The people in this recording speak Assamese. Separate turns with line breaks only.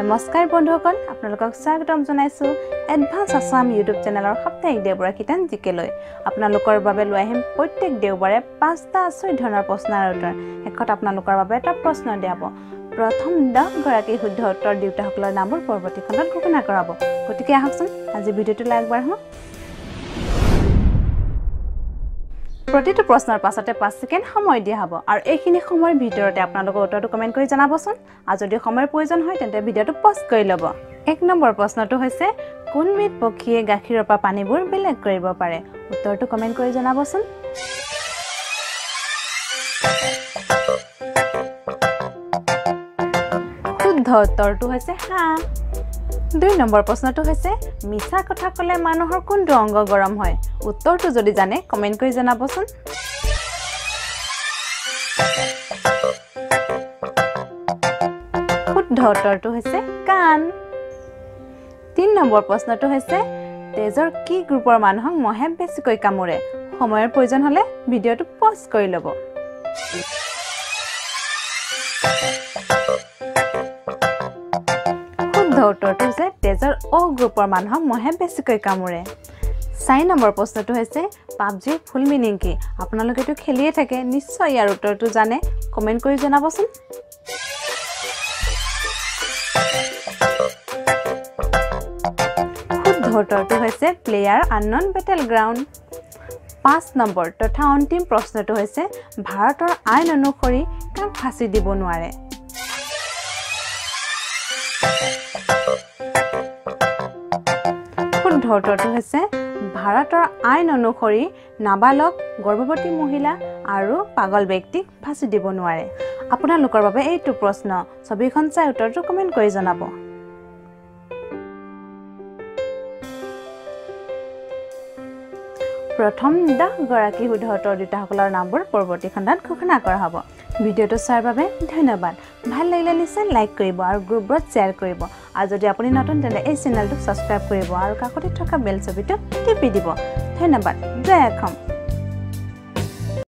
নমস্কাৰ বন্ধুসকল আপোনালোকক স্বাগতম জনাইছো এডভান্স আসাম ইউটিউব চেনেলৰ সাপ্তাহিক দেওবাৰ কিতান জিকেলৈ আপোনালোকৰ বাবে লৈ আহিম প্ৰত্যেক দেওবাৰে 5টা 6 ধৰণৰ প্ৰশ্নৰ উত্তৰ হেকত আপোনালোকৰ বাবে এটা প্ৰশ্ন দিয়াব প্ৰথম 10 গৰাকী শুদ্ধ উত্তৰ দিউতাসকলৰ নামৰ পৰৱৰ্তী খণ্ডত ঘোষণা কৰাব গতিকে আহকচোন আজি ভিডিওটো লাইক বাঢ়াম প্ৰতিটো প্ৰশ্নৰ পাছতে 5 সেকেন্ড সময় দিয়া হ'ব আৰু এইখিনি সময়ৰ ভিতৰতে আপোনালোকৰ উত্তৰটো কমেন্ট কৰি জনাবচোন আৰু যদি সময়ৰ প্ৰয়োজন হয় তেন্তে ভিডিওটো পজ কৰি ল'ব 1 নম্বৰ প্ৰশ্নটো হৈছে কোনবিধ পক্ষীয়ে গাখীৰৰ পৰা পানীবোৰ বেলেগ কৰিব পাৰে উত্তৰটো কমেন্ট কৰি জনাবচোন শুদ্ধ উত্তৰটো হৈছে হাঁহ 2 নম্বৰ প্ৰশ্নটো হৈছে মিছা কথা ক'লে মানুহৰ কোনটো অংগ গৰম হয় উত্তৰটো যদি জানে কমেন্ট কৰি জনাবচোন শুদ্ধ উত্তৰটো হৈছে কাণ 3 নম্বৰ প্ৰশ্নটো হৈছে তেজৰ কি গ্ৰুপৰ মানুহক মহে বেছিকৈ কামুৰে সময়ৰ প্ৰয়োজন হলে ভিডিওটো পজ কৰি ল'ব উত্তৰটো হৈছে তেজৰ অ গ্ৰুপৰ মানুহক মহে বেছিকৈ কামুৰে 4 নম্বৰ প্ৰশ্নটো হৈছে পাবজি ফুল মিনিং কি আপোনালোকে তো খেলিয়ে থাকে নিশ্চয় ইয়াৰ উত্তৰটো জানে কমেন্ট কৰি জনাবচোন শুদ্ধ উত্তৰটো হৈছে player unknown battle ground 5 number তথা অন্তিম প্ৰশ্নটো হৈছে ভাৰতৰ আইন অনুসৰি কাক ফাঁচি দিব নোৱাৰে উত্তৰটো হৈছে ভাৰতৰ আইন অনুসৰি নাবালক গৰ্ভৱতী মহিলা আৰু পাগল ব্যক্তিক ফাঁচি দিব নোৱাৰে আপোনালোকৰ বাবে এইটো প্ৰশ্ন ছবিখন চাই উত্তৰটো কমেন্ট কৰি জনাব প্ৰথম 10 গৰাকী শুদ্ধ উত্তৰ দিউতাসকলৰ নামবোৰ পৰৱৰ্তী খণ্ডত ঘোষণা কৰা হ'ব ভিডিওটো চাৰ বাবে ধন্যবাদ ভাল লাগিলে নিশ্চয় লাইক কৰিব আৰু গ্ৰুপত শ্বেয়াৰ কৰিব আৰু যদি আপুনি নতুন তেনে এই চেনেলটো সাবস্ক্ৰাইব কৰিব আৰু কাষতে থকা বেল ছবিটো টিপি দিব ধন্যবাদ জয় অসম